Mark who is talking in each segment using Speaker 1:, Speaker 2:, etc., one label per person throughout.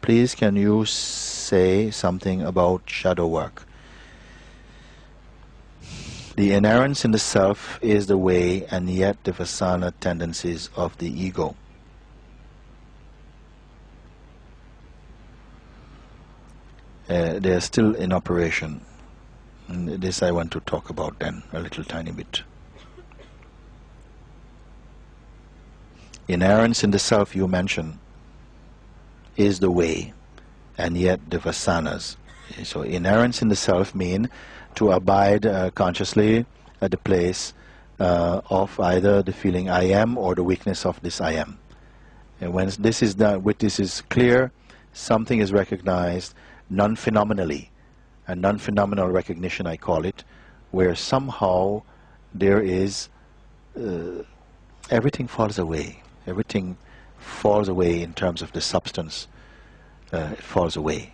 Speaker 1: please can you say something about shadow work? The inerrance in the self is the way, and yet the Vasana tendencies of the ego. They are still in operation. And this I want to talk about then, a little tiny bit. Inerrance in the self you mention is the way, and yet the Vasanas. So inerrance in the self mean to abide consciously at the place of either the feeling I am or the weakness of this I am. And when this is done, when this is clear, something is recognized non-phenomenally, a non-phenomenal recognition I call it, where somehow there is everything falls away. Everything falls away in terms of the substance. It falls away.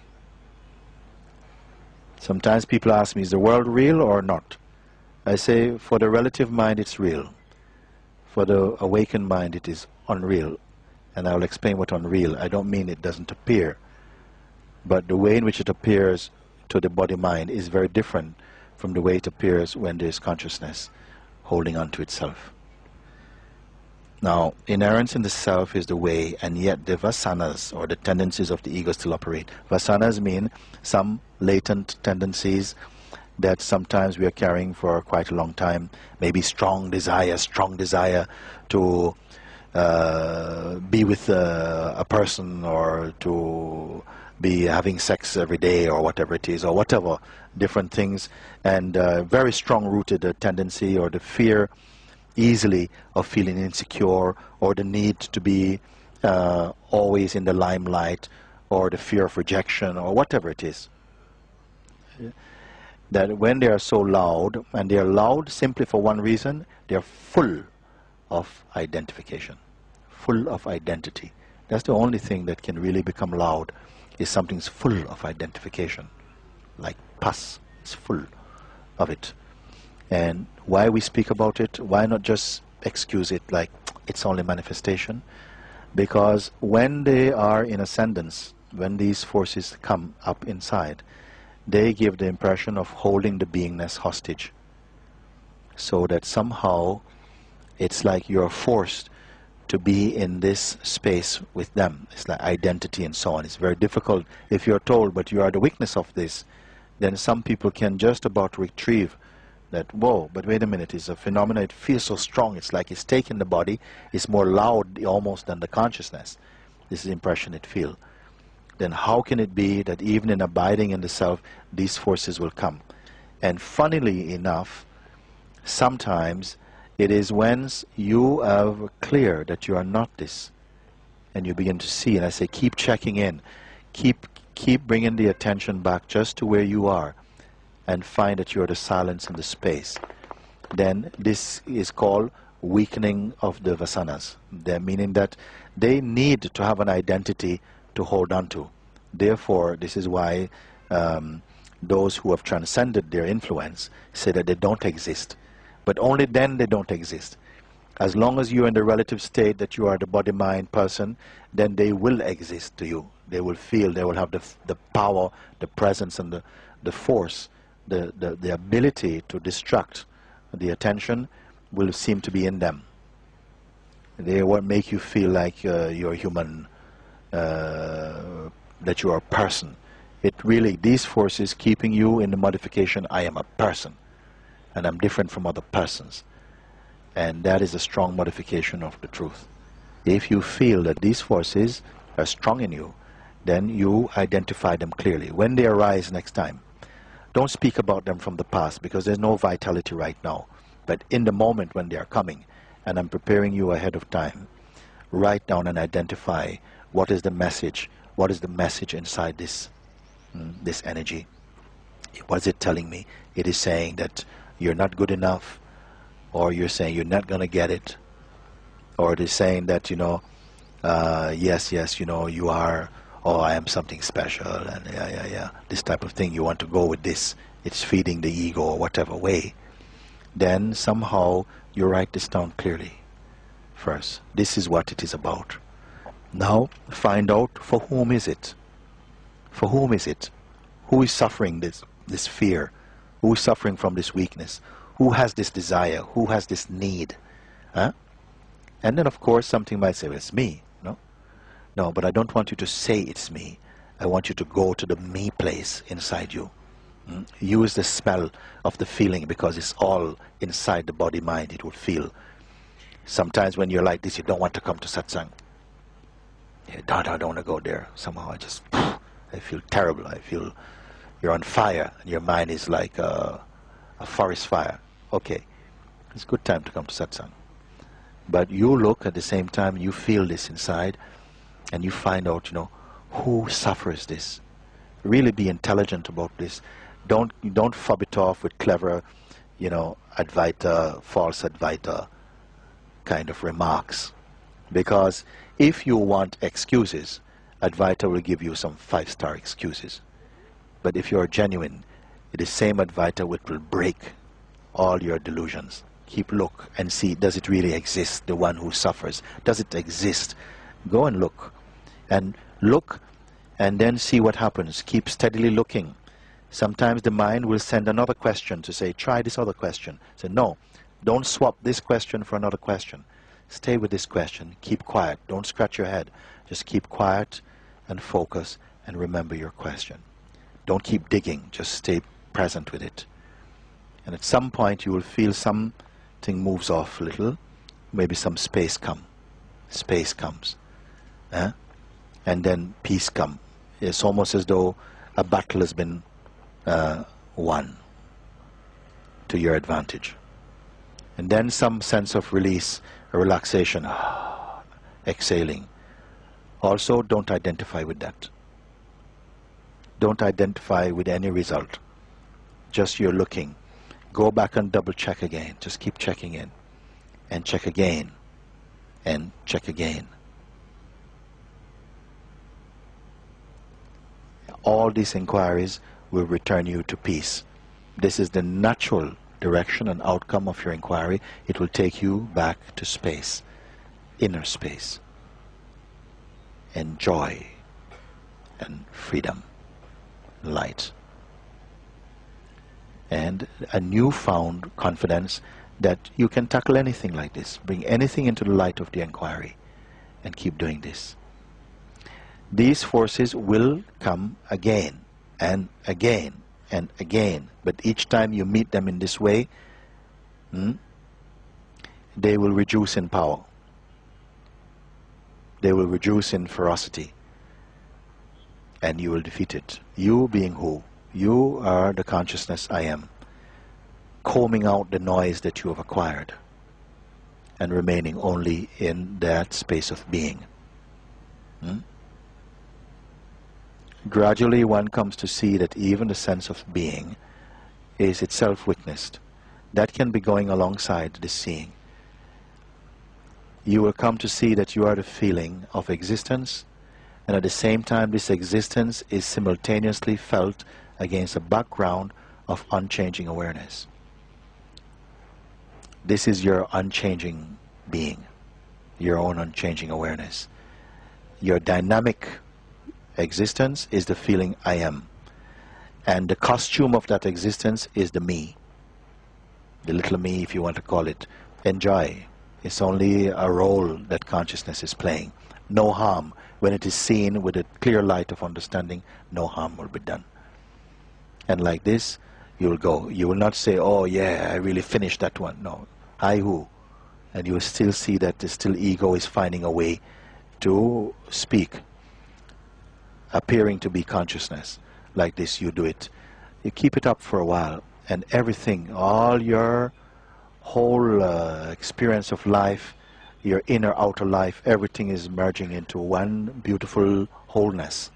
Speaker 1: Sometimes people ask me, is the world real or not? I say, for the relative mind it's real. For the awakened mind it is unreal. And I'll explain what unreal. I don't mean it doesn't appear. But the way in which it appears to the body-mind is very different from the way it appears when there is consciousness holding on to itself. Now, inerrance in the self is the way, and yet the vasanas, or the tendencies of the ego, still operate. Vasanas mean some latent tendencies that sometimes we are carrying for quite a long time. Maybe strong desire to be with a person, or to be having sex every day, or whatever it is, or whatever, different things, and very strong-rooted tendency, or the fear easily of feeling insecure, or the need to be always in the limelight, or the fear of rejection, or whatever it is. That when they are so loud, and they are loud simply for one reason, they are full of identification, full of identity. That's the only thing that can really become loud, is something's full of identification. Like pus, it's full of it. And why we speak about it, why not just excuse it like it's only manifestation? Because when they are in ascendance, when these forces come up inside, they give the impression of holding the beingness hostage. So that somehow it's like you're forced to be in this space with them. It's like identity and so on. It's very difficult if you're told, but you are the witness of this. Then some people can just about retrieve that, whoa, but wait a minute, it's a phenomenon, it feels so strong, it's like it's taking the body, it's more loud almost than the consciousness. This is the impression it feels. Then how can it be that even in abiding in the self, these forces will come? And funnily enough, sometimes it is when you have clear that you are not this, and you begin to see, and I say keep checking in, keep bringing the attention back just to where you are, and find that you're the silence and the space. Then this is called weakening of the Vasanas. Meaning that they need to have an identity to hold on to. Therefore, this is why those who have transcended their influence say that they don't exist. But only then they don't exist. As long as you're in the relative state that you are the body-mind person, then they will exist to you. They will feel, they will have the power, the presence, and the force. The ability to distract the attention will seem to be in them. They won't make you feel like you're human, that you are a person. It really, these forces keeping you in the modification, I am a person, and I'm different from other persons. And that is a strong modification of the truth. If you feel that these forces are strong in you, then you identify them clearly. When they arise next time, don't speak about them from the past, because there's no vitality right now. But in the moment when they are coming, and I'm preparing you ahead of time, write down and identify what is the message inside this energy. What is it telling me? It is saying that you're not good enough, or you're saying you're not going to get it, or it is saying that, yes, you are, oh, I am something special, and yeah, this type of thing, you want to go with this, it's feeding the ego or whatever way. Then somehow you write this down clearly first. This is what it is about. Now find out for whom is it. For whom is it? Who is suffering this fear? Who is suffering from this weakness? Who has this desire? Who has this need? Huh? And then of course something might say, well, it's me. No? No, but I don't want you to say it's me. I want you to go to the me place inside you. Use the spell of the feeling, because it's all inside the body mind. It will feel. Sometimes when you're like this, you don't want to come to satsang. Yeah, I don't want to go there. Somehow I feel terrible. I feel you're on fire and your mind is like a forest fire. Okay, it's a good time to come to satsang. But you look at the same time, you feel this inside, and you find out, who suffers this. Really be intelligent about this. Don't fob it off with clever, Advaita, false Advaita kind of remarks. Because if you want excuses, Advaita will give you some 5-star excuses. But if you're genuine, the same Advaita will break all your delusions. Keep look and see, does it really exist, the one who suffers? Does it exist? Go and look. And look and then see what happens. Keep steadily looking. Sometimes the mind will send another question to say, try this other question. Say, no, don't swap this question for another question. Stay with this question. Keep quiet. Don't scratch your head. Just keep quiet and focus and remember your question. Don't keep digging. Just stay present with it. And at some point you will feel something moves off a little. Maybe some space comes. Space comes. And then peace comes. It's almost as though a battle has been won to your advantage. And then some sense of release, a relaxation, exhaling. Also, don't identify with that. Don't identify with any result. Just you're looking. Go back and double check again. Just keep checking in. And check again. And check again. All these inquiries will return you to peace. This is the natural direction and outcome of your inquiry. It will take you back to space, inner space, and joy, and freedom, light, and a newfound confidence that you can tackle anything like this. Bring anything into the light of the inquiry and keep doing this. These forces will come again and again and again, but each time you meet them in this way, they will reduce in power. They will reduce in ferocity, and you will defeat it. You being who? You are the consciousness I am, combing out the noise that you have acquired and remaining only in that space of being. Gradually one comes to see that even the sense of being is itself witnessed. That can be going alongside the seeing. You will come to see that you are the feeling of existence, and at the same time this existence is simultaneously felt against a background of unchanging awareness. This is your unchanging being, your own unchanging awareness. Your dynamic existence is the feeling I am, and the costume of that existence is the me, the little me, if you want to call it. Enjoy. It's only a role that consciousness is playing. No harm. When it is seen with a clear light of understanding, no harm will be done. And like this, you will go. You will not say, oh yeah, I really finished that one. No. I who? And you will still see that the still ego is finding a way to speak, appearing to be consciousness. Like this, you do it. You keep it up for a while, and everything, all your whole experience of life, your inner outer life, everything is merging into one beautiful wholeness.